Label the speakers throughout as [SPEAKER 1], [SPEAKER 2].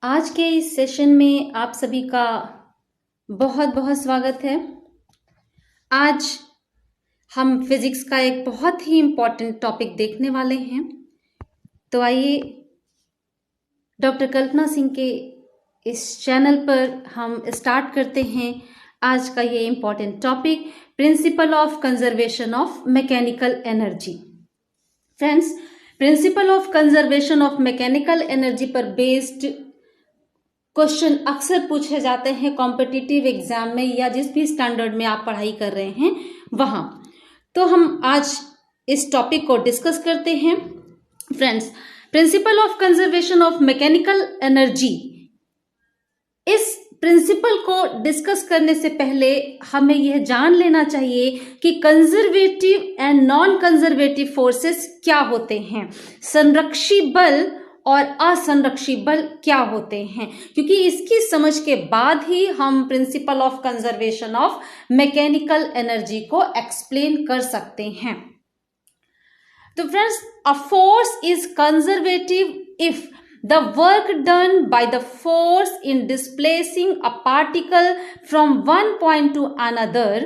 [SPEAKER 1] आज के इस सेशन में आप सभी का बहुत बहुत स्वागत है। आज हम फिजिक्स का एक बहुत ही इम्पॉर्टेंट टॉपिक देखने वाले हैं। तो आइए डॉक्टर कल्पना सिंह के इस चैनल पर हम स्टार्ट करते हैं आज का ये important topic, principal of conservation of mechanical energy. Friends, principal of conservation of mechanical energy पर बेस्ड क्वेश्चन अक्सर पूछे जाते हैं कॉम्पिटिटिव एग्जाम में या जिस भी स्टैंडर्ड में आप पढ़ाई कर रहे हैं वहां। तो हम आज इस टॉपिक को डिस्कस करते हैं। Friends, principal of conservation of mechanical energy, इस प्रिंसिपल को डिस्कस करने से पहले हमें यह जान लेना चाहिए कि conservative and non conservative forces क्या होते हैं, संरक्षी बल और असंरक्षी बल क्या होते हैं, क्योंकि इसकी समझ के बाद ही हम principal of conservation of mechanical energy को एक्सप्लेन कर सकते हैं। तो friends, a force is conservative if the work done by the force in displacing a particle from one point to another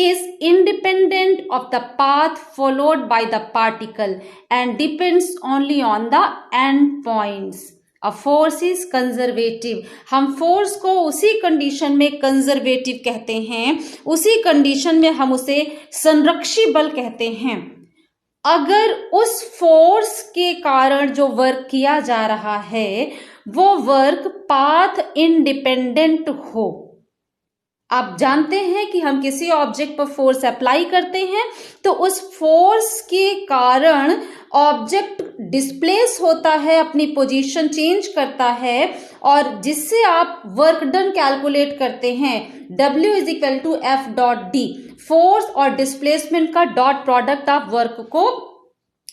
[SPEAKER 1] is independent of the path followed by the particle and depends only on the end points. A force is conservative. हम force को उसी condition में conservative कहते हैं, उसी condition में हम उसे संरक्षी बल कहते हैं अगर उस फोर्स के कारण जो वर्क किया जा रहा है वो वर्क पाथ इंडिपेंडेंट हो। आप जानते हैं कि हम किसी ऑब्जेक्ट पर फोर्स अप्लाई करते हैं तो उस फोर्स के कारण ऑब्जेक्ट डिस्प्लेस होता है, अपनी पोजीशन चेंज करता है और जिससे आप वर्क डन कैलकुलेट करते हैं W is equal to F dot d, force और डिस्प्लेसमेंट का डॉट प्रोडक्ट आप वर्क को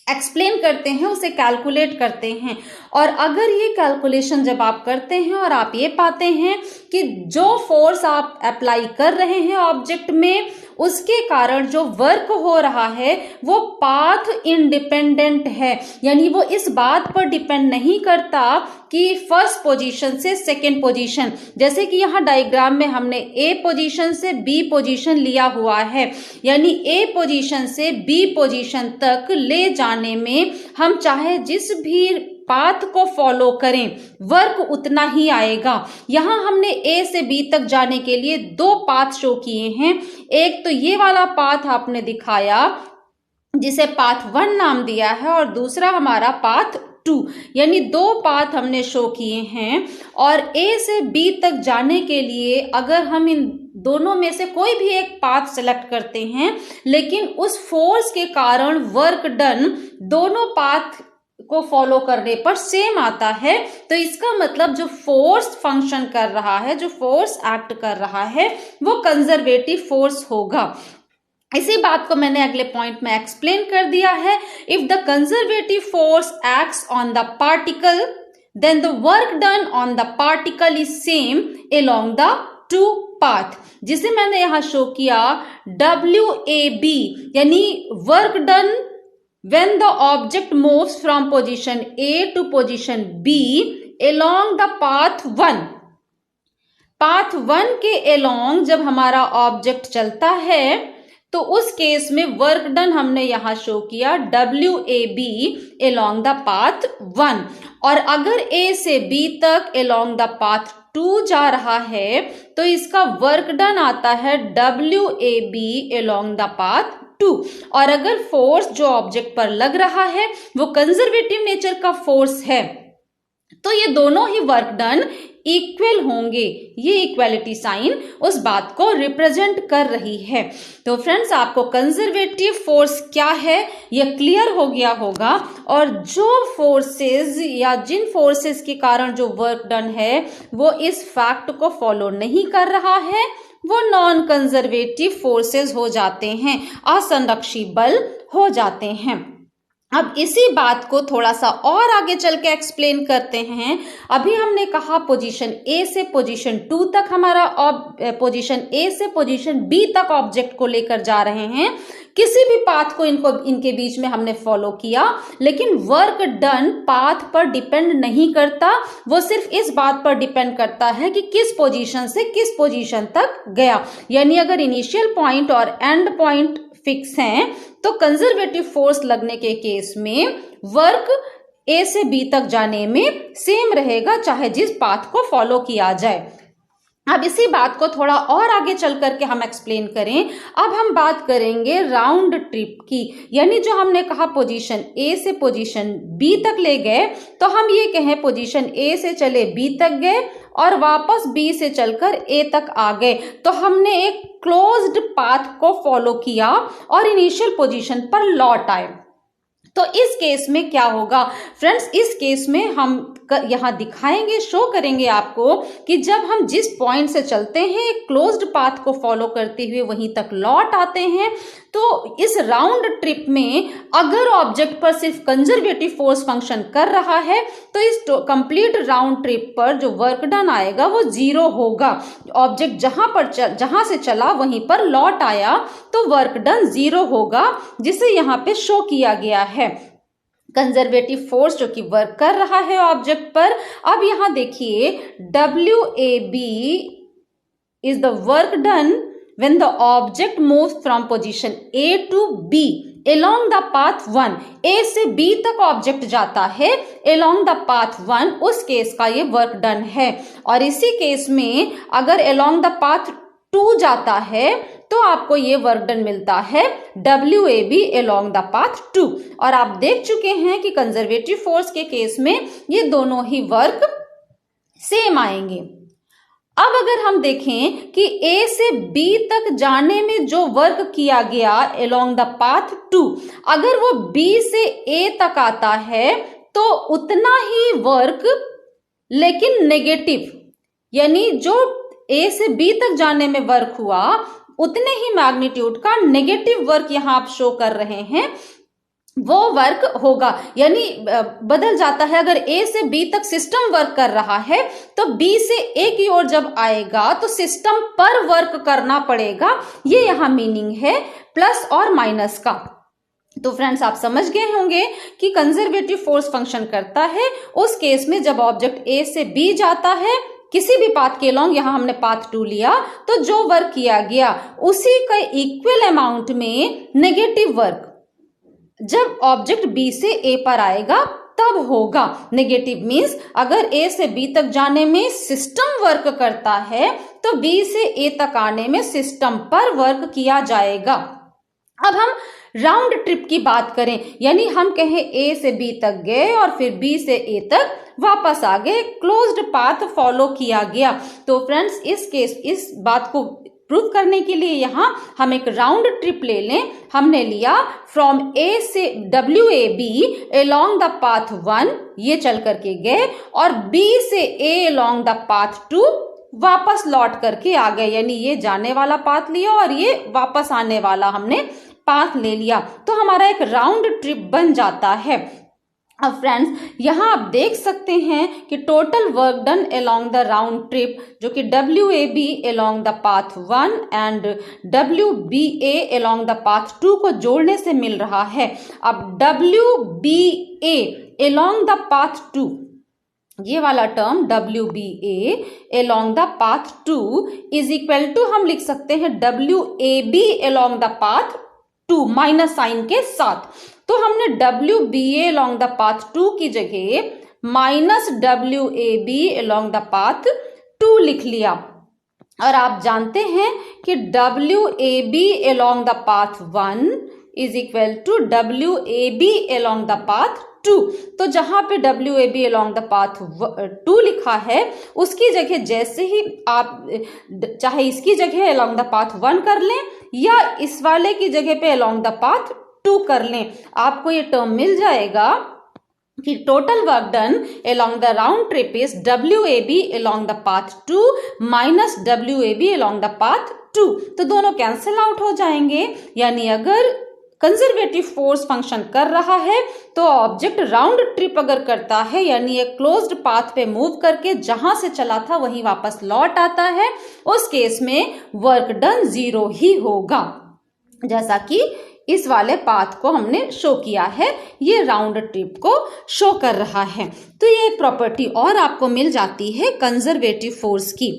[SPEAKER 1] एक्सप्लेन करते हैं, उसे कैलकुलेट करते हैं। और अगर ये कैलकुलेशन जब आप करते हैं और आप ये पाते हैं कि जो फोर्स आप अप्लाई कर रहे हैं ऑब्जेक्ट में उसके कारण जो वर्क हो रहा है वो पाथ इंडिपेंडेंट है, यानी वो इस बात पर डिपेंड नहीं करता कि फर्स्ट पोजीशन से सेकेंड पोजीशन, जैसे कि यहाँ डायग्राम में हमने ए पोजीशन से बी पोजीशन लिया हुआ है, यानी ए पोजीशन से बी पोजीशन तक ले जाने में हम चाहे जिस भी पाथ को फॉलो करें वर्क उतना ही आएगा। यहां हमने ए से बी तक जाने के लिए दो पाथ शो किए हैं। एक तो ये वाला पाथ आपने दिखाया जिसे पाथ 1 नाम दिया है और दूसरा हमारा पाथ 2, यानी दो पाथ हमने शो किए हैं। और ए से बी तक जाने के लिए अगर हम इन दोनों में से कोई भी एक पाथ सेलेक्ट करते हैं लेकिन उस फोर्स के कारण वर्क डन दोनों पाथ को फॉलो करने पर सेम आता है, तो इसका मतलब जो फोर्स फंक्शन कर रहा है, जो फोर्स एक्ट कर रहा है वो कंजर्वेटिव फोर्स होगा। इसी बात को मैंने अगले पॉइंट में एक्सप्लेन कर दिया है। If the conservative force acts on the particle then the work done on the particle is same along the two path, जिसे मैंने यहां शो किया WAB, यानी work done when the object moves from position A to position B along the path 1, path 1 के along जब हमारा object चलता है तो उस केस में वर्क डन हमने यहां शो किया WAB along the path 1, और अगर A से B तक along the path 2 जा रहा है तो इसका वर्क डन आता है WAB along the path 2, और अगर फोर्स जो ऑब्जेक्ट पर लग रहा है वो कंजर्वेटिव नेचर का फोर्स है तो ये दोनों ही वर्क डन इक्वल होंगे। ये इक्वालिटी साइन उस बात को रिप्रेजेंट कर रही है। तो फ्रेंड्स, आपको कंजर्वेटिव फोर्स क्या है ये क्लियर हो गया होगा, और जो फोर्सेस या जिन फोर्सेस के कारण जो वर्क डन है वो इस फैक्ट को फॉलो नहीं कर रहा है वो नॉन कंजर्वेटिव फोर्सेस हो जाते हैं, असंरक्षी बल हो जाते हैं। अब इसी बात को थोड़ा सा और आगे चल के एक्सप्लेन करते हैं। अभी हमने कहा पोजीशन ए से पोजीशन 2 तक हमारा पोजीशन ए से पोजीशन बी तक ऑब्जेक्ट को लेकर जा रहे हैं। किसी भी पाथ को इनके बीच में हमने फॉलो किया, लेकिन वर्क डन पाथ पर डिपेंड नहीं करता, वो सिर्फ इस बात पर डिपेंड करता है कि किस पोजीशन से किस पोजीशन तक गया। यानी अगर इनिशियल पॉइंट और एंड पॉइंट फिक्स हैं तो कंजर्वेटिव फोर्स लगने के केस में वर्क ए से बी तक जाने में सेम रहेगा, चाहे जिस पाथ को फॉलो किया जाए। अब इसी बात को थोड़ा और आगे चल करके हम एक्सप्लेन करें। अब हम बात करेंगे राउंड ट्रिप की, यानी जो हमने कहा पोजीशन ए से पोजीशन बी तक ले गए, तो हम ये कहें पोजीशन ए से चले बी तक गए और वापस बी से चलकर ए तक आ गए, तो हमने एक क्लोज्ड पाथ को फॉलो किया और इनिशियल पोजीशन पर लौट आए। तो इस केस में क्या होगा फ्रेंड्स, इस केस में हम यहां दिखाएंगे, शो करेंगे आपको कि जब हम जिस पॉइंट से चलते हैं एक क्लोज्ड पाथ को फॉलो करते हुए वहीं तक लौट आते हैं, तो इस राउंड ट्रिप में अगर ऑब्जेक्ट पर सिर्फ कंजर्वेटिव फोर्स फंक्शन कर रहा है तो इस कंप्लीट राउंड ट्रिप पर जो वर्क डन आएगा वो 0 होगा। ऑब्जेक्ट जहां से चला वहीं पर लौट आया तो वर्क डन 0 होगा, जिसे यहाँ पे शो किया गया है। कंजर्वेटिव फोर्स जो कि वर्क कर रहा है ऑब्जेक्ट पर। अब यहां देखिए WAB is the work done when the object moves from position A to B along the path 1। A से B तक ऑब्जेक्ट जाता है along the path 1, उस केस का ये वर्क डन है। और इसी केस में अगर along the path 2 जाता है तो आपको ये वर्क डन मिलता है WAB along the path 2। और आप देख चुके हैं कि कंजर्वेटिव फोर्स के केस में ये दोनों ही वर्क सेम आएंगे। अब अगर हम देखें कि A से B तक जाने में जो वर्क किया गया along the path 2, अगर वो B से A तक आता है तो उतना ही वर्क लेकिन नेगेटिव, यानी जो A से B तक जाने में वर्क हुआ उतने ही मैग्नीट्यूड का नेगेटिव वर्क यहां आप शो कर रहे हैं, वो वर्क होगा। यानी बदल जाता है, अगर A से B तक सिस्टम वर्क कर रहा है तो B से A की ओर जब आएगा तो सिस्टम पर वर्क करना पड़ेगा। ये यहां मीनिंग है प्लस और माइनस का। तो फ्रेंड्स आप समझ गए होंगे कि कंजर्वेटिव फोर्स फंक्शन करता है उस केस में जब ऑब्जेक्ट A से B जाता है किसी भी पाथ के लॉन्ग, यहां हमने पाथ 2 लिया, तो जो वर्क किया गया उसी का इक्वल अमाउंट में नेगेटिव वर्क जब ऑब्जेक्ट B से A पर आएगा तब होगा। नेगेटिव मीन्स अगर A से B तक जाने में सिस्टम वर्क करता है तो B से A तक आने में सिस्टम पर वर्क किया जाएगा। अब हम राउंड ट्रिप की बात करें, यानी हम कहें A से B तक गए और फिर B से A तक वापस आ गए, क्लोज्ड पाथ फॉलो किया गया। तो फ्रेंड्स इस बात को प्रूव करने के लिए यहां हम एक राउंड ट्रिप ले लें। हमने लिया फ्रॉम A से WAB along the path 1, ये चल करके गए, और B से A along the path 2 वापस लौट करके आ गए। यानी ये जाने वाला पाथ लिया और ये वापस आने वाला हमने पाथ ले लिया, तो हमारा एक राउंड ट्रिप बन जाता है। अब फ्रेंड्स यहां आप देख सकते हैं कि total work done along the round trip जो कि WAB along the path 1 and WBA along the path 2 को जोड़ने से मिल रहा है। अब WBA अलोंग द पाथ 2, ये वाला term WBA along the path 2 is equal to हम लिख सकते हैं WAB along the path 2 minus sign के साथ। तो हमने WBA along the path 2 की जगह minus WAB along the path 2 लिख लिया। और आप जानते हैं कि WAB along the path 1 is equal to WAB along the path 2। तो जहां पे WAB along the path 2 लिखा है उसकी जगह जैसे ही आप चाहे इसकी जगह along the path 1 कर लें या इस वाले की जगह पे along the path 2 कर लें, आपको ये टर्म मिल जाएगा कि total work done along the round trip is WAB along the path 2 minus WAB along the path 2। तो दोनों कैंसिल आउट हो जाएंगे। यानी अगर कंजर्वेटिव फोर्स फंक्शन कर रहा है तो ऑब्जेक्ट राउंड ट्रिप अगर करता है यानी एक क्लोज्ड पाथ पे मूव करके जहां से चला था वहीं वापस लौट आता है, उस केस में वर्क डन 0 ही होगा। जैसा कि इस वाले पाथ को हमने शो किया है, ये राउंड ट्रिप को शो कर रहा है। तो ये एक प्रॉपर्टी और आपको मिल जाती है कंजर्वेटिव फोर्स की।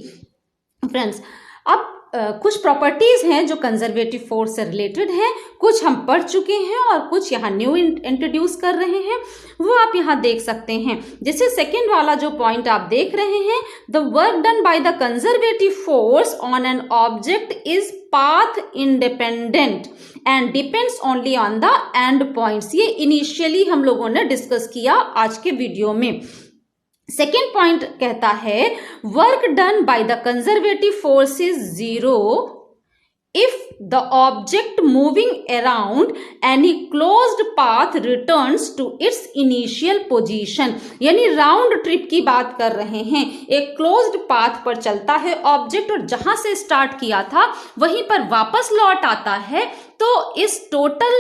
[SPEAKER 1] फ्रेंड्स, अब कुछ प्रॉपर्टीज हैं जो कंजर्वेटिव फोर्स से रिलेटेड हैं, कुछ हम पढ़ चुके हैं और कुछ यहाँ न्यू इंट्रोड्यूस कर रहे हैं, वो आप यहाँ देख सकते हैं। जैसे सेकेंड वाला जो पॉइंट आप देख रहे हैं, the work done by the conservative force on an object is path independent and depends only on the end points. ये इनिशियली हम लोगों ने डिस्कस किया आज के वीडियो में। सेकेंड पॉइंट कहता है work done by the conservative force is 0 if the object moving around any closed path returns to its initial position. यानी राउंड ट्रिप की बात कर रहे हैं, एक क्लोज्ड पाथ पर चलता है ऑब्जेक्ट और जहां से स्टार्ट किया था वहीं पर वापस लौट आता है, तो इस टोटल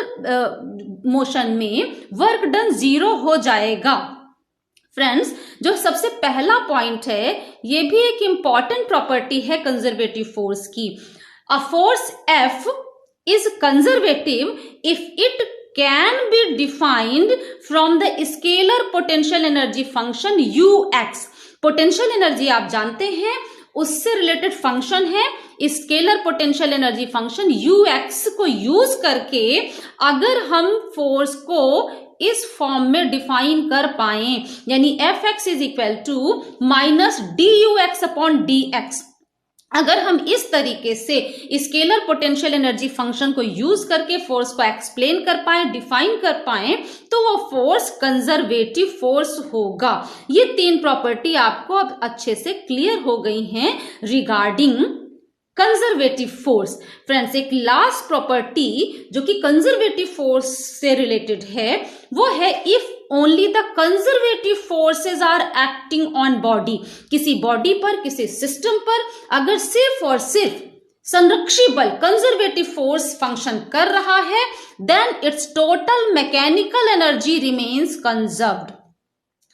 [SPEAKER 1] मोशन में वर्क डन 0 हो जाएगा। फ्रेंड्स, जो सबसे पहला पॉइंट है ये भी एक इंपॉर्टेंट प्रॉपर्टी है कंजर्वेटिव फोर्स की। A force F is conservative if it can be defined from the scalar potential energy function Ux। Potential energy आप जानते हैं, उससे रिलेटेड फंक्शन है scalar potential energy function Ux को यूज करके अगर हम फोर्स को इस फॉर्म में डिफाइन कर पाए, यानी Fx is equal to minus dUx upon dx, अगर हम इस तरीके से स्केलर पोटेंशियल एनर्जी फंक्शन को यूज करके फोर्स को एक्सप्लेन कर पाए, डिफाइन कर पाए, तो वो फोर्स कंजर्वेटिव फोर्स होगा। ये 3 प्रॉपर्टी आपको अब अच्छे से क्लियर हो गई हैं रिगार्डिंग कंजर्वेटिव फोर्स। फ्रेंड्स, एक लास्ट प्रॉपर्टी जो कि कंजर्वेटिव फोर्स से रिलेटेड है वो है if only the conservative forces are acting on body. किसी बॉडी पर, किसी सिस्टम पर अगर सिर्फ और सिर्फ संरक्षी बल कंजर्वेटिव फोर्स फंक्शन कर रहा है, then it's total mechanical energy remains conserved.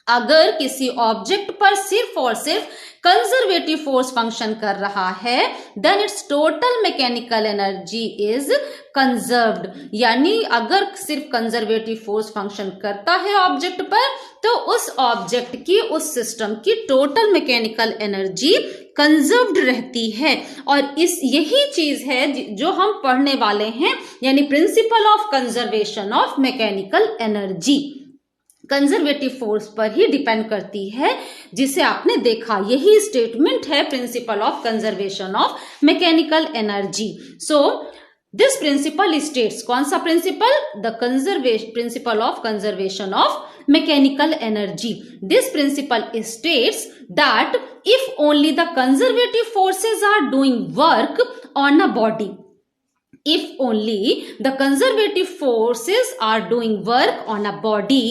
[SPEAKER 1] अगर किसी ऑब्जेक्ट पर सिर्फ और सिर्फ कंजर्वेटिव फोर्स फंक्शन कर रहा है, then it's total mechanical energy is conserved. यानी अगर सिर्फ कंजर्वेटिव फोर्स फंक्शन करता है ऑब्जेक्ट पर, तो उस ऑब्जेक्ट की, उस सिस्टम की टोटल मैकेनिकल एनर्जी कंजर्व्ड रहती है। और यही चीज है जो हम पढ़ने वाले हैं, यानी principal of conservation of mechanical energy conservative force पर ही डिपेंड करती है, जिसे आपने देखा। यही स्टेटमेंट है principle of conservation of mechanical energy. So this principle states, कौन सा principle? The principle of conservation of mechanical energy. This principle states that if only the conservative forces are doing work on a body, if only the conservative forces are doing work on a body,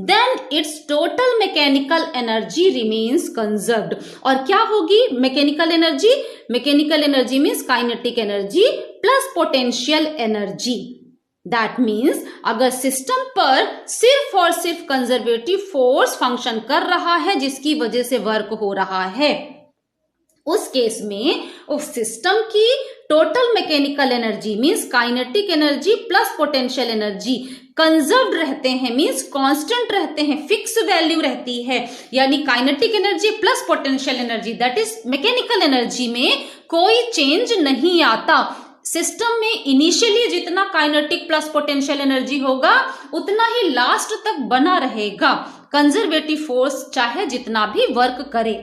[SPEAKER 1] then its total mechanical energy remains conserved। और क्या होगी mechanical energy? Mechanical energy means kinetic energy plus potential energy. That means अगर system पर सिर्फ और सिर्फ conservative force function कर रहा है जिसकी वजह से वर्क हो रहा है, उस केस में उस सिस्टम की total mechanical energy means kinetic energy plus potential energy conserved रहते हैं, मीन्स कांस्टेंट रहते हैं, फिक्स वैल्यू रहती है। यानी kinetic energy plus potential energy that is mechanical energy में कोई चेंज नहीं आता। सिस्टम में इनिशियली जितना काइनेटिक प्लस पोटेंशियल एनर्जी होगा उतना ही लास्ट तक बना रहेगा, कंजर्वेटिव फोर्स चाहे जितना भी वर्क करे।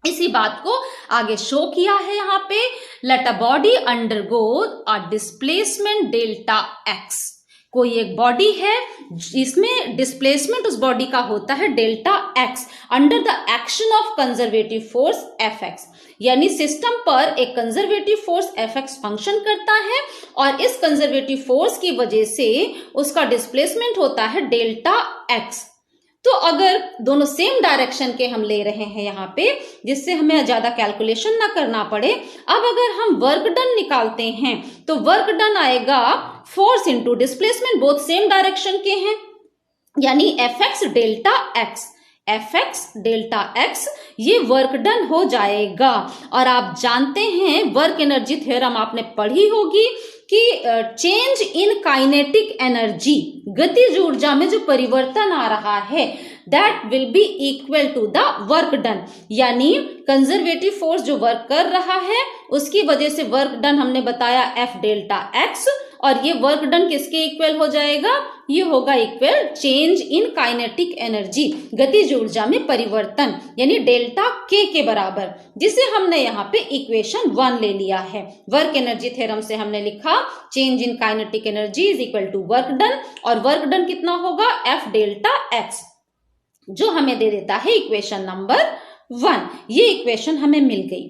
[SPEAKER 1] इसी बात को आगे शो किया है यहाँ पे। Let a body undergo a displacement delta x. कोई एक बॉडी है जिसमें डिस्प्लेसमेंट उस बॉडी का होता है delta x under the action of conservative force F x. यानी सिस्टम पर एक conservative force F x function करता है और इस कंजर्वेटिव फोर्स की वजह से उसका डिस्प्लेसमेंट होता है डेल्टा एक्स। तो अगर दोनों सेम डायरेक्शन के हम ले रहे हैं यहाँ पे, जिससे हमें ज्यादा कैलकुलेशन ना करना पड़े, अब अगर हम वर्क डन निकालते हैं तो वर्क डन आएगा force into displacement both same direction के हैं, यानी F x delta x, F x delta x ये वर्क डन हो जाएगा। और आप जानते हैं वर्क एनर्जी थ्योरम आपने पढ़ी होगी कि चेंज इन काइनेटिक एनर्जी, गतिज ऊर्जा में जो परिवर्तन आ रहा है, that will be equal to the work done, यानी कंजर्वेटिव फोर्स जो वर्क कर रहा है उसकी वजह से वर्क डन हमने बताया एफ डेल्टा एक्स, और ये वर्क डन किसके इक्वल हो जाएगा, ये होगा equal change in kinetic energy, गतिज ऊर्जा में परिवर्तन, यानी डेल्टा के बराबर, जिसे हमने यहाँ पे इक्वेशन 1 ले लिया है। वर्क एनर्जी थ्योरम से हमने लिखा change in kinetic energy is equal to work done, और वर्क डन कितना होगा एफ डेल्टा एक्स, जो हमें दे देता है इक्वेशन नंबर 1। ये इक्वेशन हमें मिल गई।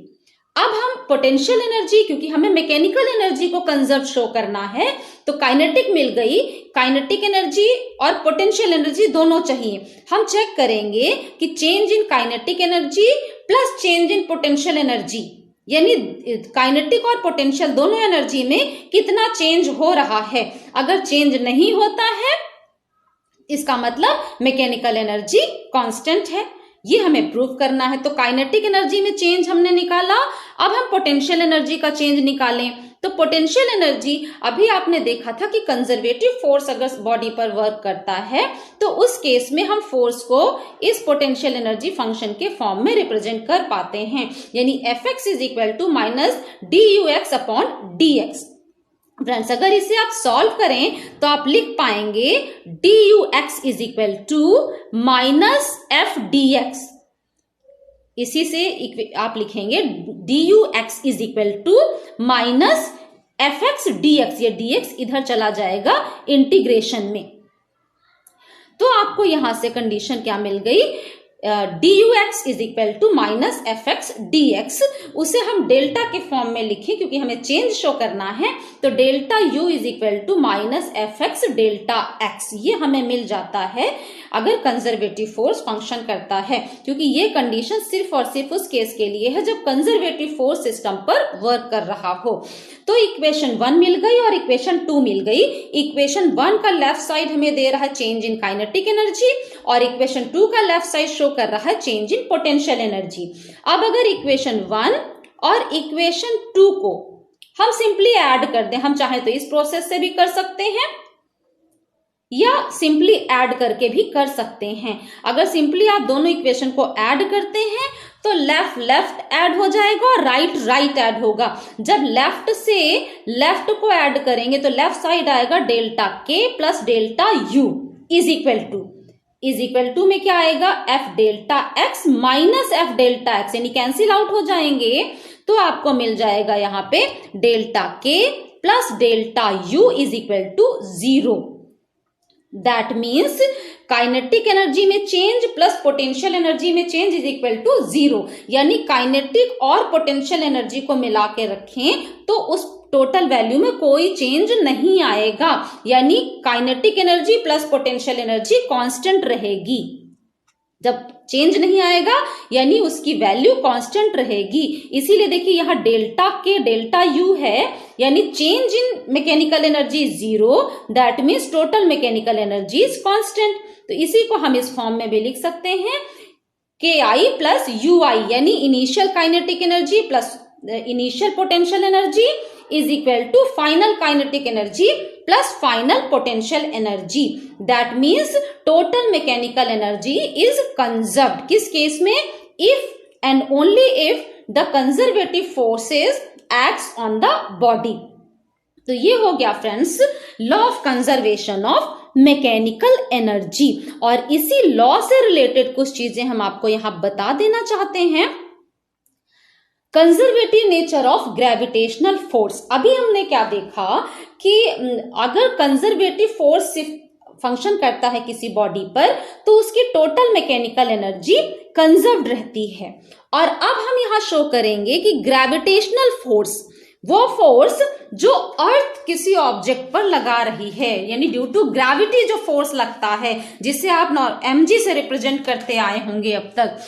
[SPEAKER 1] अब हम पोटेंशियल एनर्जी, क्योंकि हमें मैकेनिकल एनर्जी को कंजर्व शो करना है, तो काइनेटिक मिल गई, काइनेटिक एनर्जी और पोटेंशियल एनर्जी दोनों चाहिए। हम चेक करेंगे कि change in kinetic energy plus change in potential energy, यानी काइनेटिक और पोटेंशियल दोनों एनर्जी में कितना चेंज हो रहा है। अगर चेंज नहीं होता है इसका मतलब मैकेनिकल एनर्जी कांस्टेंट है, ये हमें प्रूव करना है। तो काइनेटिक एनर्जी में चेंज हमने निकाला, अब हम पोटेंशियल एनर्जी का चेंज निकालें। तो पोटेंशियल एनर्जी, अभी आपने देखा था कि कंजर्वेटिव फोर्स अगर बॉडी पर वर्क करता है तो उस केस में हम फोर्स को इस पोटेंशियल एनर्जी फंक्शन के फॉर्म में रिप्रेजेंट कर पाते हैं, यानी F x is equal to minus d U x upon d x. Friends, अगर इसे आप सॉल्व करें तो आप लिख पाएंगे d U x is equal to minus F d x. इसी से आप लिखेंगे d U x is equal to minus F x d x, ये डी एक्स इधर चला जाएगा इंटीग्रेशन में। तो आपको यहां से कंडीशन क्या मिल गई, d U x is equal to minus F x d x, उसे हम डेल्टा के फॉर्म में लिखें क्योंकि हमें चेंज शो करना है। तो delta U is equal to minus F x delta x, ये हमें मिल जाता है अगर कंजर्वेटिव फोर्स फंक्शन करता है, क्योंकि ये कंडीशन सिर्फ और सिर्फ उस केस के लिए है जब कंजर्वेटिव फोर्स सिस्टम पर वर्क कर रहा हो। तो इक्वेशन 1 मिल गई और इक्वेशन 2 मिल गई। इक्वेशन 1 का लेफ्ट साइड हमें दे रहा है चेंज इन काइनेटिक एनर्जी, और इक्वेशन 2 का लेफ्ट साइड शो कर रहा है चेंज इन पोटेंशियल एनर्जी। अब अगर इक्वेशन 1 और इक्वेशन 2 को हम सिंपली ऐड कर दें, हम चाहे तो इस प्रोसेस से भी कर सकते हैं या सिंपली ऐड करके भी कर सकते हैं। अगर सिंपली आप दोनों इक्वेशन को ऐड करते हैं तो लेफ्ट लेफ्ट ऐड हो जाएगा और राइट राइट ऐड होगा। जब लेफ्ट से लेफ्ट को ऐड करेंगे तो लेफ्ट साइड आएगा delta K plus delta U is equal to में क्या आएगा, F delta x minus F delta x, यानी कैंसिल आउट हो जाएंगे। तो आपको मिल जाएगा यहाँ पे delta K plus delta U is equal to 0। That means kinetic energy में चेंज प्लस पोटेंशियल एनर्जी में चेंज इज इक्वल टू 0, यानी काइनेटिक और पोटेंशियल एनर्जी को मिला के रखें तो उस टोटल वैल्यू में कोई चेंज नहीं आएगा, यानी kinetic energy plus potential energy constant रहेगी। जब चेंज नहीं आएगा यानी उसकी वैल्यू कांस्टेंट रहेगी। इसीलिए देखिए यहाँ डेल्टा के डेल्टा यू है, यानी change in mechanical energy 0, that means total mechanical energy is constant. तो इसी को हम इस फॉर्म में भी लिख सकते हैं के आई प्लस यू आई, यानी initial kinetic energy plus initial potential energy is equal to final kinetic energy plus final potential energy. That means total mechanical energy is conserved. किस केस में, if and only if the conservative forces acts on the body. तो ये हो गया friends law of conservation of mechanical energy. और इसी law से related कुछ चीजें हम आपको यहां बता देना चाहते हैं। Conservative nature of gravitational force. अभी हमने क्या देखा कि अगर कंजर्वेटिव फोर्स सिर्फ फंक्शन करता है किसी बॉडी पर तो उसकी टोटल मैकेनिकल एनर्जी कंजर्व्ड रहती है। और अब हम यहां शो करेंगे कि ग्रेविटेशनल फोर्स, वो फोर्स जो अर्थ किसी ऑब्जेक्ट पर लगा रही है, यानी ड्यू टू ग्रेविटी जो फोर्स लगता है, जिसे आप mg से रिप्रेजेंट करते आए होंगे अब तक,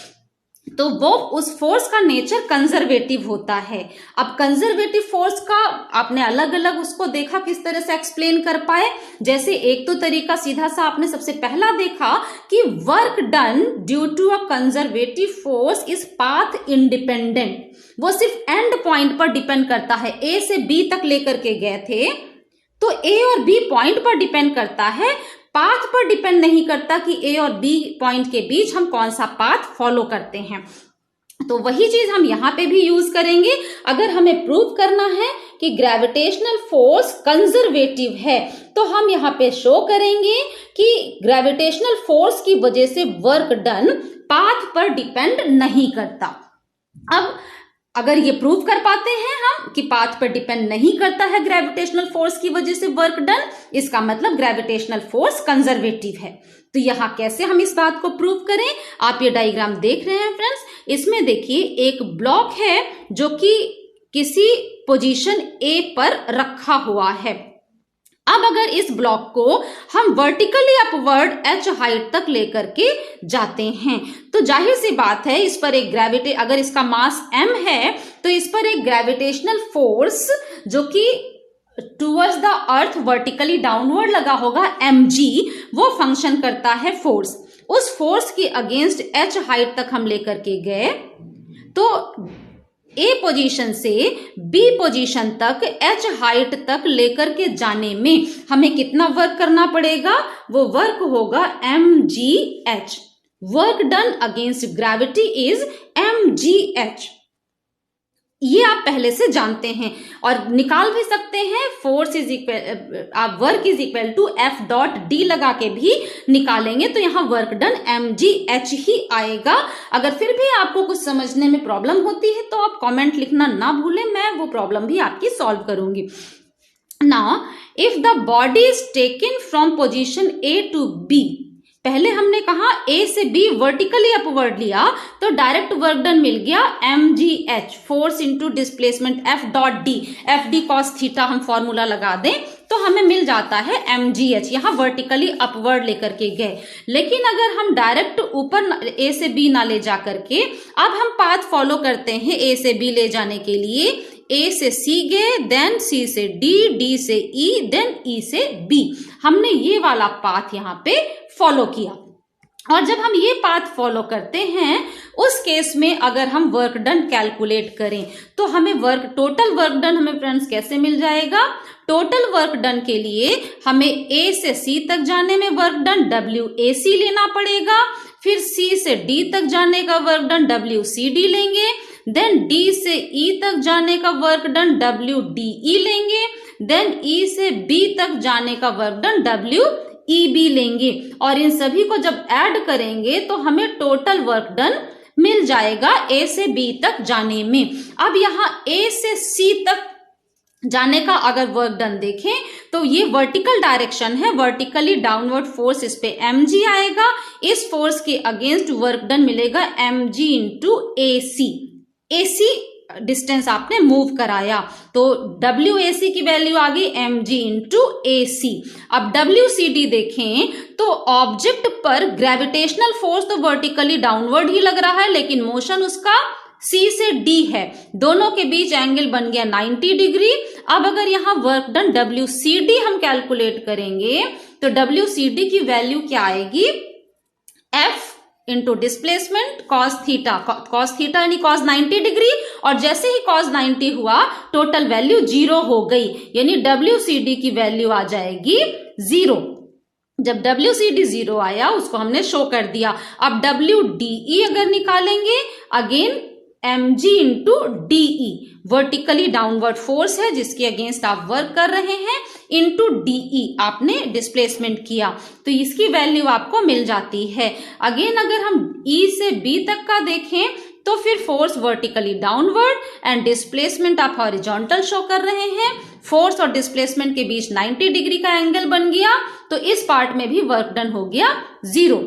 [SPEAKER 1] तो वो उस फोर्स का नेचर कंजर्वेटिव होता है। अब कंजर्वेटिव फोर्स का आपने अलग अलग उसको देखा, किस तरह से एक्सप्लेन कर पाए। जैसे एक तो तरीका सीधा सा आपने सबसे पहला देखा कि work done due to a conservative force is path independent, वो सिर्फ एंड पॉइंट पर डिपेंड करता है। ए से बी तक लेकर के गए थे तो ए और बी पॉइंट पर डिपेंड करता है, पाथ पर डिपेंड नहीं करता कि ए और बी पॉइंट के बीच हम कौन सा पाथ फॉलो करते हैं। तो वही चीज हम यहां पे भी यूज करेंगे। अगर हमें प्रूव करना है कि ग्रेविटेशनल फोर्स कंजर्वेटिव है तो हम यहां पे शो करेंगे कि ग्रेविटेशनल फोर्स की वजह से वर्क डन पाथ पर डिपेंड नहीं करता। अब अगर ये प्रूव कर पाते हैं हम कि पाथ पर डिपेंड नहीं करता है ग्रेविटेशनल फोर्स की वजह से वर्क डन, इसका मतलब ग्रेविटेशनल फोर्स कंजर्वेटिव है। तो यहां कैसे हम इस बात को प्रूव करें, आप ये डायग्राम देख रहे हैं फ्रेंड्स। इसमें देखिए एक ब्लॉक है जो कि किसी पोजीशन ए पर रखा हुआ है। अब अगर इस ब्लॉक को हम वर्टिकली अपवर्ड h हाइट तक लेकर के जाते हैं तो जाहिर सी बात है इस पर एक अगर इसका मास m है तो इस पर एक ग्रेविटेशनल फोर्स जो कि towards the earth vertically downward लगा होगा mg, वो फंक्शन करता है फोर्स। उस फोर्स की अगेंस्ट h हाइट तक हम लेकर के गए तो ए पोजीशन से बी पोजीशन तक h हाइट तक लेकर के जाने में हमें कितना वर्क करना पड़ेगा, वो वर्क होगा mgh। Work done against gravity is mgh। ये आप पहले से जानते हैं और निकाल भी सकते हैं। फोर्स इज इक्वल, आप work is equal to F dot D लगा के भी निकालेंगे तो यहाँ वर्क डन mgh ही आएगा। अगर फिर भी आपको कुछ समझने में प्रॉब्लम होती है तो आप कमेंट लिखना ना भूलें, मैं वो प्रॉब्लम भी आपकी सॉल्व करूंगी। Now if the body is taken from position A to B, पहले हमने कहा ए से बी वर्टिकली अपवर्ड लिया तो डायरेक्ट वर्क डन मिल गया mgh, force into displacement F dot D, F D cos theta हम फॉर्मूला लगा दें तो हमें मिल जाता है mgh। यहाँ वर्टिकली अपवर्ड लेकर के गए, लेकिन अगर हम डायरेक्ट ऊपर ए से बी ना ले जा करके अब हम पाथ फॉलो करते हैं ए से बी ले जाने के लिए। ए से सी गए, देन सी से डी, डी से ई, देन ई से बी। हमने ये वाला पाथ यहाँ पे फॉलो किया और जब हम ये पाथ फॉलो करते हैं उस केस में अगर हम वर्क डन कैलकुलेट करें तो हमें टोटल वर्क डन हमें फ्रेंड्स कैसे मिल जाएगा। टोटल वर्क डन के लिए हमें ए से सी तक जाने में वर्क डन WAC लेना पड़ेगा, फिर सी से डी तक जाने का वर्क डन WCD लेंगे, देन डी से ई तक जाने का वर्क डन WDE लेंगे, देन ई से बी तक जाने का वर्क डन WEB लेंगे और इन सभी को जब ऐड करेंगे तो हमें टोटल वर्क डन मिल जाएगा ए से बी तक जाने में। अब यहाँ ए से सी तक जाने का अगर वर्क डन देखें तो ये वर्टिकल डायरेक्शन है, वर्टिकली डाउनवर्ड फोर्स इस पे mg आएगा। इस फोर्स के अगेंस्ट वर्क डन मिलेगा mg इंटू AC डिस्टेंस आपने मूव कराया तो WAC की वैल्यू आ गई mg इंटू AC। अब WCD देखें तो ऑब्जेक्ट पर ग्रेविटेशनल फोर्स तो वर्टिकली डाउनवर्ड ही लग रहा है लेकिन मोशन उसका C से D है, दोनों के बीच एंगल बन गया 90 डिग्री। अब अगर यहाँ वर्क डन WCD हम कैलकुलेट करेंगे तो WCD की वैल्यू क्या आएगी, F into displacement cos theta यानी कॉस 90 डिग्री, और जैसे ही कॉस 90 हुआ टोटल वैल्यू 0 हो गई यानी WCD की वैल्यू आ जाएगी 0। जब WCD 0 आया उसको हमने शो कर दिया। अब WDE अगर निकालेंगे again mg into DE, vertically downward force है जिसके अगेंस्ट आप वर्क कर रहे हैं, इंटू DE आपने डिस्प्लेसमेंट किया तो इसकी वैल्यू आपको मिल जाती है। अगेन अगर हम E से B तक का देखें तो फिर force vertically downward and displacement आप हॉरिजॉन्टल शो कर रहे हैं। फोर्स और डिस्प्लेसमेंट के बीच 90 डिग्री का एंगल बन गया तो इस पार्ट में भी वर्क डन हो गया 0।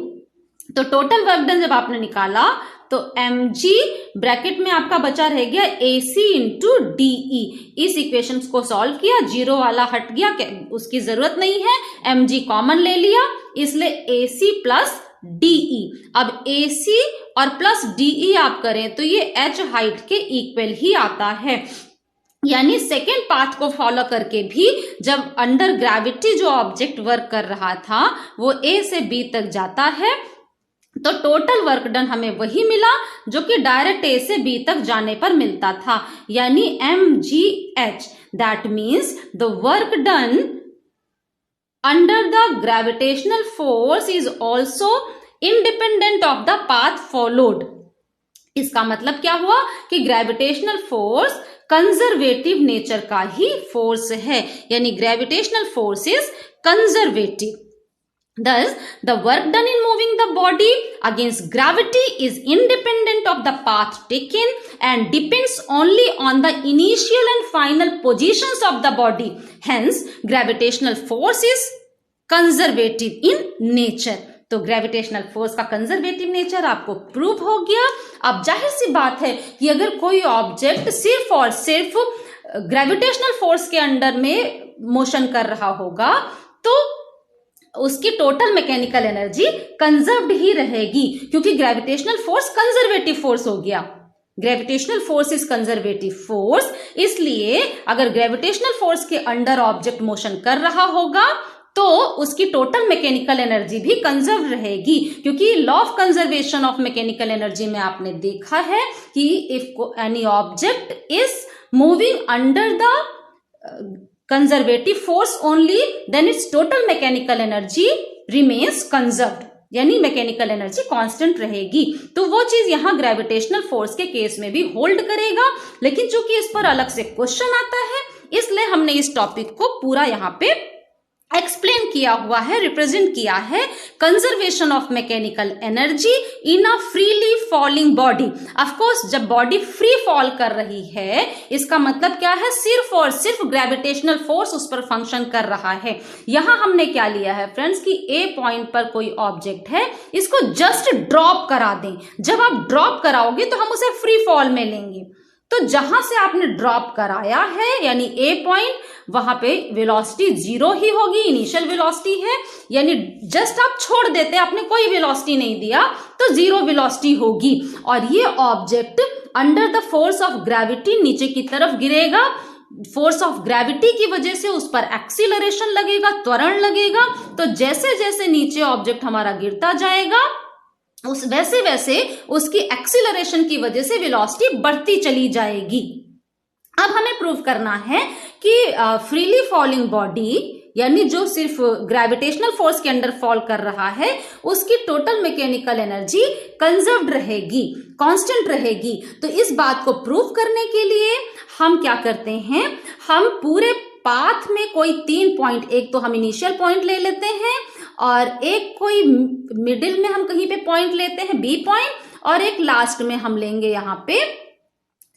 [SPEAKER 1] तो टोटल वर्क डन जब आपने निकाला तो mg ब्रैकेट में आपका बचा रह गया AC इंटू DE। इस इक्वेशन को सॉल्व किया, 0 वाला हट गया, उसकी जरूरत नहीं है, mg कॉमन ले लिया इसलिए AC प्लस DE। अब AC और प्लस डी आप करें तो ये h हाइट के इक्वल ही आता है। यानी सेकेंड पाथ को फॉलो करके भी जब अंडर ग्रेविटी जो ऑब्जेक्ट वर्क कर रहा था वो ए से बी तक जाता है तो टोटल वर्क डन हमें वही मिला जो कि डायरेक्ट ए से बी तक जाने पर मिलता था, यानी mgh। That means the work done under the gravitational force is also independent of the path followed. इसका मतलब क्या हुआ कि ग्रेविटेशनल फोर्स कंजर्वेटिव नेचर का ही फोर्स है, यानी gravitational force is conservative. Thus, the work done in moving the body against gravity is independent of the path taken and depends only on the initial and final positions of the body. Hence, gravitational force is conservative in nature. तो gravitational force का conservative nature आपको prove हो गया। अब जाहिर सी बात है कि अगर कोई ऑब्जेक्ट सिर्फ और सिर्फ ग्रेविटेशनल फोर्स के अंडर में मोशन कर रहा होगा तो उसकी टोटल मैकेनिकल एनर्जी कंजर्व्ड ही रहेगी, क्योंकि ग्रेविटेशनल फोर्स कंजर्वेटिव फोर्स हो गया। Gravitational force is conservative force, इसलिए अगर ग्रेविटेशनल फोर्स के अंडर ऑब्जेक्ट मोशन कर रहा होगा तो उसकी टोटल मैकेनिकल एनर्जी भी कंजर्व रहेगी, क्योंकि law of conservation of mechanical energy में आपने देखा है कि if any object is moving under the conservative force only then it's total mechanical energy remains conserved, यानी मैकेनिकल एनर्जी कांस्टेंट रहेगी। तो वो चीज यहां ग्रेविटेशनल फोर्स के केस में भी होल्ड करेगा, लेकिन चूंकि इस पर अलग से क्वेश्चन आता है इसलिए हमने इस टॉपिक को पूरा यहां पे एक्सप्लेन किया हुआ है, रिप्रेजेंट किया है। Conservation of mechanical energy in a freely falling body. Of course जब बॉडी फ्री फॉल कर रही है इसका मतलब क्या है, सिर्फ और सिर्फ ग्रेविटेशनल फोर्स उस पर फंक्शन कर रहा है। यहां हमने क्या लिया है फ्रेंड्स कि ए पॉइंट पर कोई ऑब्जेक्ट है, इसको जस्ट ड्रॉप करा दें। जब आप ड्रॉप कराओगे तो हम उसे फ्री फॉल में लेंगे। तो जहां से आपने ड्रॉप कराया है यानी ए पॉइंट, वहां पे वेलोसिटी जीरो ही होगी, इनिशियल वेलोसिटी है, यानी जस्ट आप छोड़ देते, आपने कोई वेलोसिटी नहीं दिया तो जीरो वेलोसिटी होगी। और ये object under the force of gravity नीचे की तरफ गिरेगा। फोर्स ऑफ ग्रेविटी की वजह से उस पर एक्सीलरेशन लगेगा, त्वरण लगेगा। तो जैसे जैसे नीचे ऑब्जेक्ट हमारा गिरता जाएगा उस वैसे वैसे उसकी एक्सीलरेशन की वजह से वेलोसिटी बढ़ती चली जाएगी। अब हमें प्रूव करना है कि फ्रीली फॉलिंग बॉडी यानी जो सिर्फ ग्रेविटेशनल फोर्स के अंडर फॉल कर रहा है उसकी टोटल मैकेनिकल एनर्जी कंजर्व्ड रहेगी, कांस्टेंट रहेगी। तो इस बात को प्रूव करने के लिए हम क्या करते हैं, हम पूरे पाथ में कोई 3 पॉइंट, एक तो हम इनिशियल पॉइंट ले लेते हैं और एक कोई मिडिल में हम कहीं पे पॉइंट लेते हैं बी पॉइंट, और एक लास्ट में हम लेंगे यहाँ पे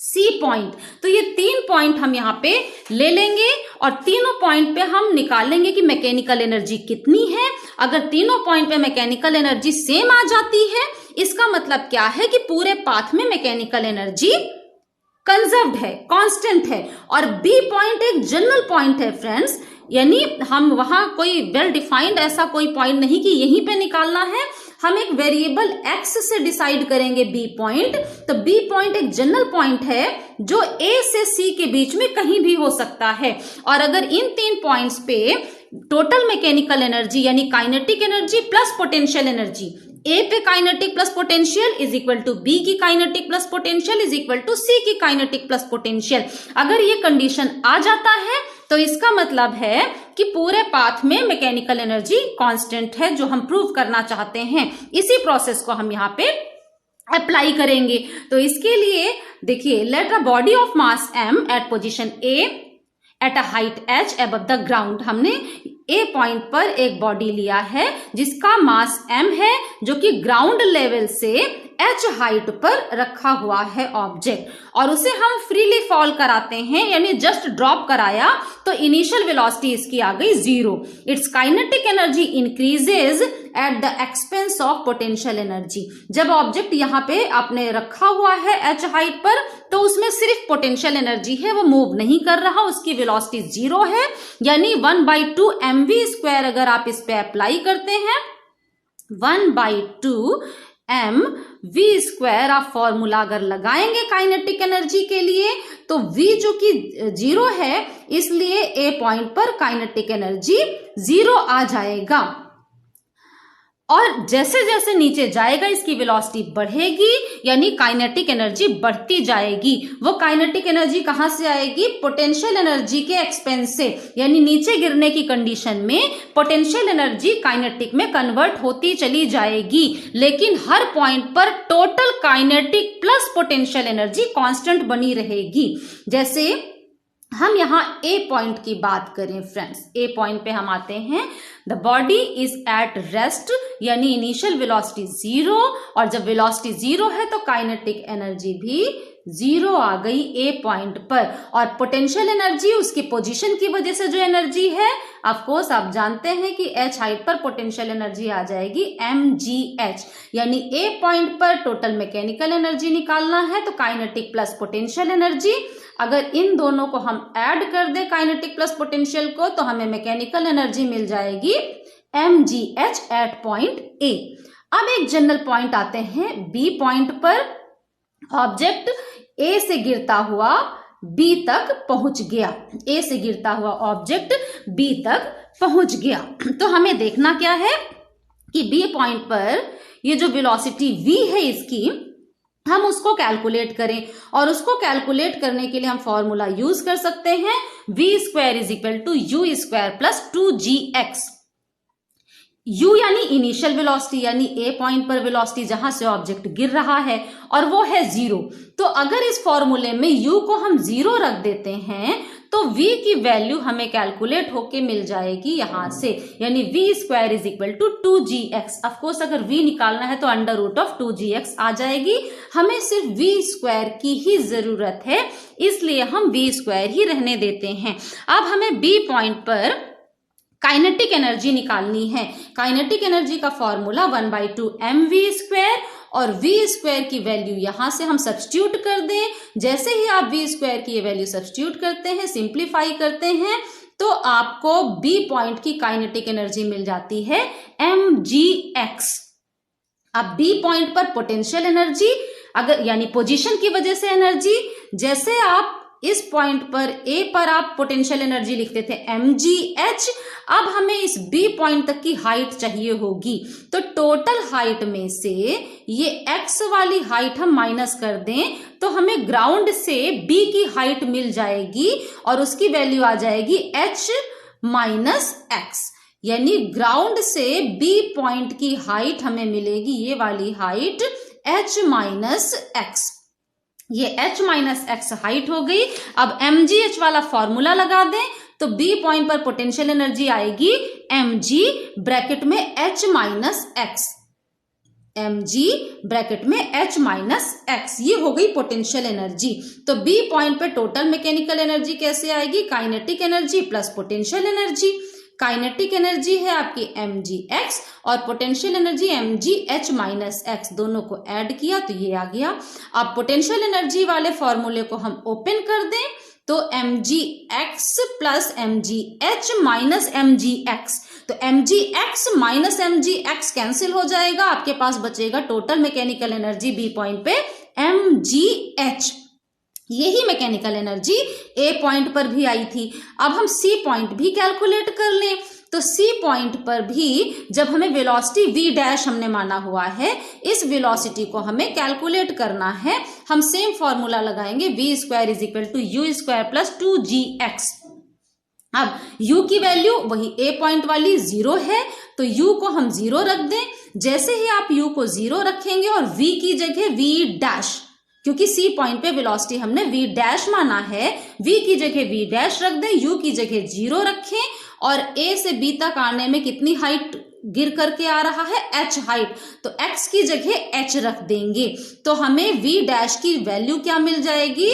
[SPEAKER 1] सी पॉइंट। तो ये 3 पॉइंट हम यहाँ पे ले लेंगे और तीनों पॉइंट पे हम निकालेंगे कि मैकेनिकल एनर्जी कितनी है। अगर तीनों पॉइंट पे मैकेनिकल एनर्जी सेम आ जाती है इसका मतलब क्या है कि पूरे पाथ में मैकेनिकल एनर्जी कंजर्व्ड है, कांस्टेंट है। और बी पॉइंट एक जनरल पॉइंट है फ्रेंड्स, यानी हम वहां कोई वेल डिफाइंड ऐसा कोई पॉइंट नहीं कि यहीं पे निकालना है, हम एक वेरिएबल x से डिसाइड करेंगे बी पॉइंट। तो बी पॉइंट एक जनरल पॉइंट है जो a से c के बीच में कहीं भी हो सकता है। और अगर इन 3 पॉइंट्स पे टोटल मैकेनिकल एनर्जी यानी kinetic energy plus potential energy, A पे kinetic plus potential is equal to B की kinetic plus potential is equal to C की काइनेटिक प्लस पोटेंशियल, अगर ये कंडीशन आ जाता है तो इसका मतलब है कि पूरे पाथ में मैकेनिकल एनर्जी कांस्टेंट है, जो हम प्रूव करना चाहते हैं। इसी प्रोसेस को हम यहाँ पे अप्लाई करेंगे। तो इसके लिए देखिए, let a body of mass m at position a at a height h above the ground. हमने ए पॉइंट पर एक बॉडी लिया है जिसका मास m है, जो कि ग्राउंड लेवल से h हाइट पर रखा हुआ है ऑब्जेक्ट, और उसे हम फ्रीली फॉल कराते हैं, यानी जस्ट ड्रॉप कराया तो इनिशियल वेलोसिटी इसकी आ गई 0। It's kinetic energy increases at the expense of potential energy. जब ऑब्जेक्ट यहाँ पे आपने रखा हुआ है h हाइट पर तो उसमें सिर्फ पोटेंशियल एनर्जी है, वो मूव नहीं कर रहा, उसकी वेलोसिटी 0 है, यानी 1/2 mv स्क्वायर अगर आप इस पे अप्लाई करते हैं 1/2 एम वी स्क्वायर। आप फॉर्मूला अगर लगाएंगे काइनेटिक एनर्जी के लिए तो v जो कि 0 है, इसलिए ए पॉइंट पर काइनेटिक एनर्जी 0 आ जाएगा। और जैसे जैसे नीचे जाएगा इसकी वेलोसिटी बढ़ेगी, यानी काइनेटिक एनर्जी बढ़ती जाएगी। वो काइनेटिक एनर्जी कहां से आएगी? पोटेंशियल एनर्जी के एक्सपेंस से, यानी नीचे गिरने की कंडीशन में पोटेंशियल एनर्जी काइनेटिक में कन्वर्ट होती चली जाएगी, लेकिन हर पॉइंट पर total kinetic plus potential energy constant बनी रहेगी। जैसे हम यहां ए पॉइंट की बात करें फ्रेंड्स, ए पॉइंट पे हम आते हैं। The body is at rest, यानी इनिशियल वेलोसिटी 0, और जब वेलोसिटी 0 है तो काइनेटिक एनर्जी भी 0 आ गई ए पॉइंट पर। और पोटेंशियल एनर्जी उसकी पोजीशन की वजह से जो एनर्जी है, ऑफ कोर्स आप जानते हैं कि h हाइट पर पोटेंशियल एनर्जी आ जाएगी mgh, यानी ए पॉइंट पर टोटल मैकेनिकल एनर्जी निकालना है तो काइनेटिक प्लस पोटेंशियल एनर्जी। अगर इन दोनों को हम ऐड कर दें काइनेटिक प्लस पोटेंशियल को, तो हमें मैकेनिकल एनर्जी मिल जाएगी mgh एट पॉइंट ए। अब एक जनरल पॉइंट आते हैं बी पॉइंट पर। ऑब्जेक्ट ए से गिरता हुआ बी तक पहुंच गया, ए से गिरता हुआ ऑब्जेक्ट बी तक पहुंच गया। तो हमें देखना क्या है कि बी पॉइंट पर ये जो वेलोसिटी v है इसकी, हम उसको कैलकुलेट करें। और उसको कैलकुलेट करने के लिए हम फॉर्मूला यूज कर सकते हैं, v square is equal to u square plus 2gx। u यानी इनिशियल वेलोसिटी, यानी ए पॉइंट पर वेलोसिटी जहां से ऑब्जेक्ट गिर रहा है, और वो है 0। तो अगर इस फॉर्मूले में u को हम 0 रख देते हैं तो v की वैल्यू हमें कैलकुलेट होके मिल जाएगी यहां से, यानी v square is equal to 2gx। Of course अगर v निकालना है तो अंडर रूट ऑफ 2gx आ जाएगी। हमें सिर्फ v स्क्वायर की ही जरूरत है, इसलिए हम v स्क्वायर ही रहने देते हैं। अब हमें b पॉइंट पर काइनेटिक एनर्जी निकालनी है। काइनेटिक एनर्जी का फॉर्मूला 1/2 mv स्क्वायर, और v स्क्वायर की वैल्यू यहां से हम सब्स्टिट्यूट कर दें। जैसे ही आप v स्क्वायर की ये वैल्यू सब्स्टिट्यूट करते हैं, सिंप्लीफाई करते हैं, तो आपको b पॉइंट की काइनेटिक एनर्जी मिल जाती है mgx। अब b पॉइंट पर पोटेंशियल एनर्जी, अगर यानी पोजीशन की वजह से एनर्जी, जैसे आप इस पॉइंट पर A पर आप पोटेंशियल एनर्जी लिखते थे mgh, अब हमें इस B पॉइंट तक की हाइट चाहिए होगी। तो टोटल हाइट में से ये x वाली हाइट हम माइनस कर दें तो हमें ग्राउंड से B की हाइट मिल जाएगी, और उसकी वैल्यू आ जाएगी h माइनस x, यानी ग्राउंड से B पॉइंट की हाइट हमें मिलेगी ये वाली हाइट h माइनस x। ये h माइनस एक्स हाइट हो गई। अब mgh वाला फॉर्मूला लगा दें तो b पॉइंट पर पोटेंशियल एनर्जी आएगी mg ब्रैकेट में h minus x, mg bracket में h माइनस एक्स, ये हो गई पोटेंशियल एनर्जी। तो b पॉइंट पे टोटल मैकेनिकल एनर्जी कैसे आएगी? Kinetic energy plus potential energy. Kinetic energy है आपकी mgx और potential energy mgh minus x, दोनों को ऐड किया तो ये आ गया। अब पोटेंशियल एनर्जी वाले फॉर्मूले को हम ओपन कर दें तो mgx plus mgh minus mgx, तो mgx माइनस mgx कैंसिल हो जाएगा, आपके पास बचेगा total mechanical energy B point पे mgh। यही मैकेनिकल एनर्जी ए पॉइंट पर भी आई थी। अब हम सी पॉइंट भी कैलकुलेट कर लें तो सी पॉइंट पर भी जब हमें वेलोसिटी v डैश हमने माना हुआ है, इस वेलोसिटी को हमें कैलकुलेट करना है। हम सेम फॉर्मूला लगाएंगे, v square is equal to u square plus 2gx। अब u की वैल्यू वही a पॉइंट वाली 0 है, तो u को हम 0 रख दें। जैसे ही आप u को 0 रखेंगे और v की जगह v डैश, क्योंकि सी पॉइंट पे वेलोसिटी हमने v डैश माना है, v की जगह v डैश रख दें, u की जगह 0 रखें, और a से b तक आने में कितनी हाइट गिर करके आ रहा है? h हाइट, तो x की जगह h रख देंगे तो हमें v डैश की वैल्यू क्या मिल जाएगी?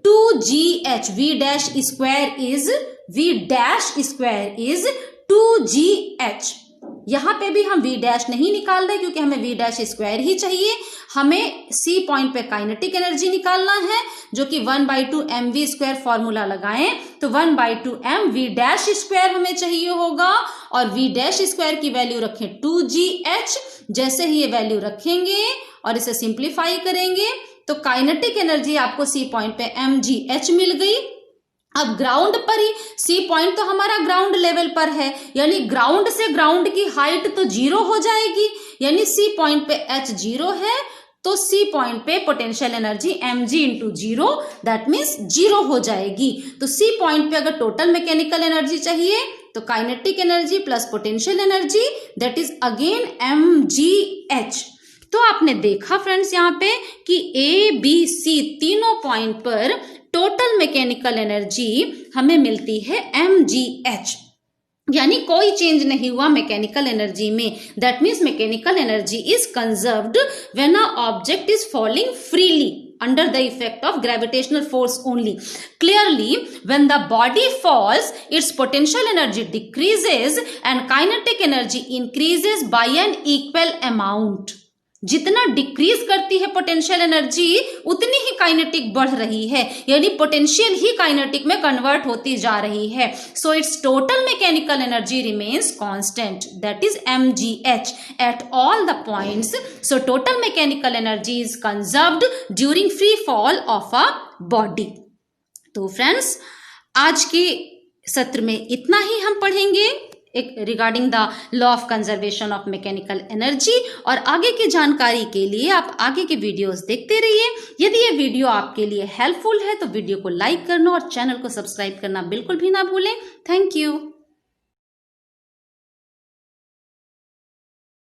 [SPEAKER 1] 2gh। v dash square is 2gh, यहाँ पे भी हम v डैश नहीं निकाल रहे क्योंकि हमें v डैश स्क्वायर ही चाहिए। हमें C पॉइंट पे काइनेटिक एनर्जी निकालना है जो कि 1/2 mv स्क्वायर फॉर्मूला लगाएं तो 1/2 mv डैश स्क्वायर हमें चाहिए होगा और v डैश स्क्वायर की वैल्यू रखें 2gh। जैसे ही ये वैल्यू रखेंगे और इसे सिंप्लीफाई करेंगे तो काइनेटिक एनर्जी आपको C पॉइंट पे mgh मिल गई। अब ग्राउंड पर ही C पॉइंट तो हमारा ग्राउंड लेवल पर है, यानी ग्राउंड से ग्राउंड की हाइट तो 0 हो जाएगी, यानी C पॉइंट पे h 0 है तो C पॉइंट पे potential energy mg into 0 that means 0 हो जाएगी। तो C पॉइंट पे अगर टोटल मैकेनिकल एनर्जी चाहिए तो kinetic energy plus potential energy that is again mgh। तो आपने देखा फ्रेंड्स यहाँ पे कि A B C तीनों पॉइंट पर टोटल मैकेनिकल एनर्जी हमें मिलती है mgh, यानी कोई चेंज नहीं हुआ मैकेनिकल एनर्जी में। That means mechanical energy is conserved when a object is falling freely under the effect of gravitational force only. Clearly, when the body falls, its potential energy decreases and kinetic energy increases by an equal amount. जितना decrease करती है potential energy उतनी ही kinetic बढ़ रही है, यानी potential ही kinetic में convert होती जा रही है। So it's total mechanical energy remains constant that is mgh at all the points. So total mechanical energy is conserved during free fall of a body. तो फ्रेंड्स आज के सत्र में इतना ही हम पढ़ेंगे एक regarding the law of conservation of mechanical energy, और आगे की जानकारी के लिए आप आगे के वीडियोस देखते रहिए। यदि ये वीडियो आपके लिए हेल्पफुल है तो वीडियो को लाइक करना और चैनल को सब्सक्राइब करना बिल्कुल भी ना भूलें। Thank you.